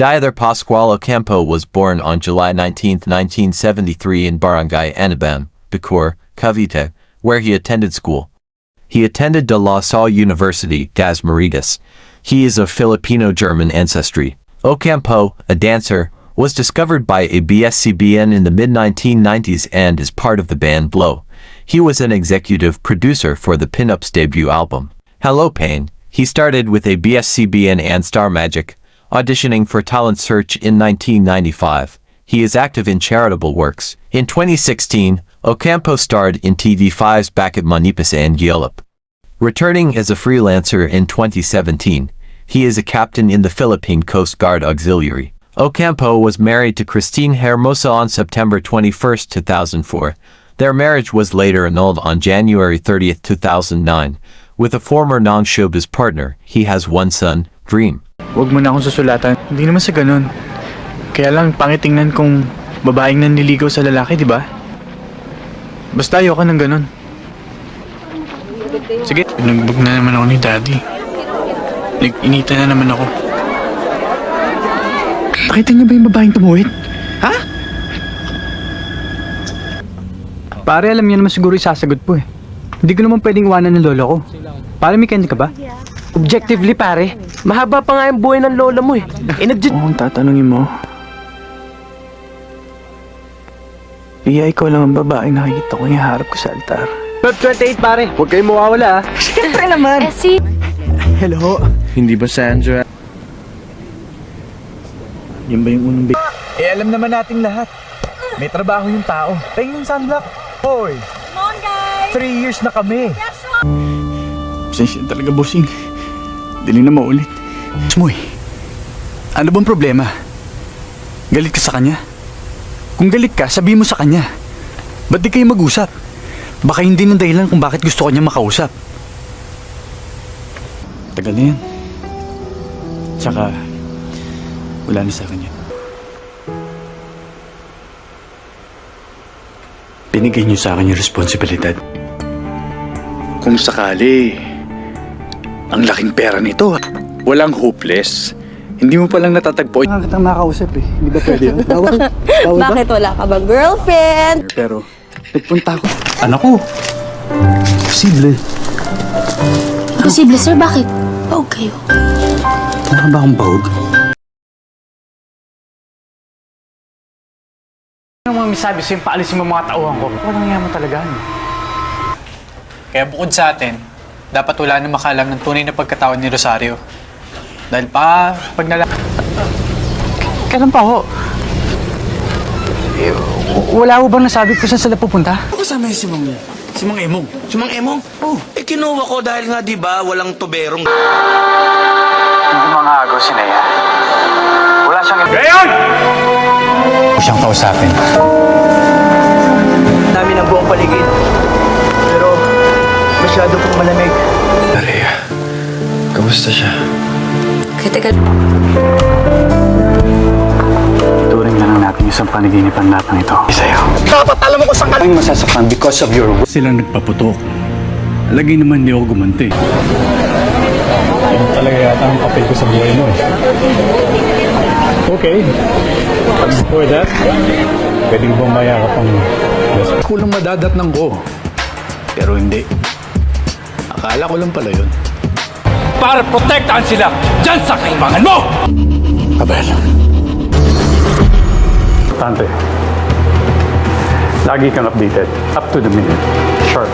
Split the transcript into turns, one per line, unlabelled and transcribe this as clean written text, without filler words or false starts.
Diether Pascual Ocampo was born on July 19, 1973 in Barangay Anabam, Bacoor, Cavite, where he attended school. He attended De La Salle University, Dasmariñas. He is of Filipino-German ancestry. Ocampo, a dancer, was discovered by ABS-CBN in the mid-1990s and is part of the band Blow. He was an executive producer for the Pinups debut album, Hello Pain. He started with ABS-CBN and Star Magic, auditioning for Talent Search in 1995. He is active in charitable works. In 2016, Ocampo starred in TV5's Back at Manipas and Yelp. Returning as a freelancer in 2017, he is a captain in the Philippine Coast Guard Auxiliary. Ocampo was married to Christine Hermosa on September 21, 2004. Their marriage was later annulled on January 30, 2009. With a former non-showbiz partner, he has one son, Dream.
Huwag mo na akong susulatan. Hindi naman sa ganun. Kaya lang pangitingnan kung babaeng nanliligaw sa lalaki, di ba? Basta ayoko ng ganun. Sige. Pinagbag na naman ako ni Daddy. Nag-inita na naman ako. Nakita niyo ba yung babaeng tumuwid? Ha? Pare, alam niyo naman siguro isasagot po eh. Hindi ko naman pwedeng iwanan ng lolo ko. Pare, may candy ka ba?
Objectively, pare, mahaba pa nga yung buhay ng lola mo eh.
Oo, kung tatanungin mo. Iya, ikaw lang ang babaeng nakikita ko harap ko sa altar.
12:28, pare. Huwag kayong mawawala, ha?
Siyempre naman!
Essie!
Hello?
Hindi ba, Sandra?
Yan ba yung unang alam naman nating lahat. May trabaho yung tao. Tingin yung sunblock. Hoy!
Come on, guys!
3 years na kami. Pasensya talaga, bossing. Dili na maulit. Smoy, ano bang problema? Galit ka sa kanya? Kung galit ka, sabihin mo sa kanya. Ba't di kayo mag-usap? Baka hindi ng dahilan kung bakit gusto ko niya makausap. Tagal na yan. Tsaka, wala na sa kanya. Binigay niyo sa akin yung responsibilidad. Kung sakali, ang laking pera nito, walang hopeless. Hindi mo palang natatagpo. Bakit ang nakausap eh? Hindi ba pwede yun? Bawal ba?
Bakit wala ka bang girlfriend?
Pero, nagpunta ako. Anak ko. Posible.
Posible, sir. Bakit? Pawag kayo.
Wala ba akong bahog? Ano mga misabi sa'yo paalisin mo mga tauhan ko? Walang yaman talaga.
Kaya bukod sa atin, dapat wala na makalam ng tunay na pagkatao ni Rosario. Dahil pag
Kailan pa ho? Wala ho bang nasabi ko saan sila pupunta?
Kasama yung si Mang Emong. Si Mang Emong? Oh. Kinuha ko dahil nga di ba walang tuberong.
Hindi mga agaw si Nea. Wala siyang... Ngayon! Siyang kausapin.
Namin ang buong paligid. Pero, masyado pong malamig.
Maria, kamusta siya?
Teka.
Turing na lang natin isang panaginipan natin ito. Isayo.
Dapat alam mo kung saan ka
Ang masasaktan because of your work. Silang nagpaputok. Lagi naman hindi ako gumanti. Yan talaga yata ang papel ko sa buhay mo. Okay. For that, pwede bang mayakap ang... Kulang madadatnang ko. Pero hindi. Akala ko lang pala yun.
para protektahan sila dyan sa kaibangan mo!
Abel. Tante. Lagi kang updated. Up to the minute. Sharp.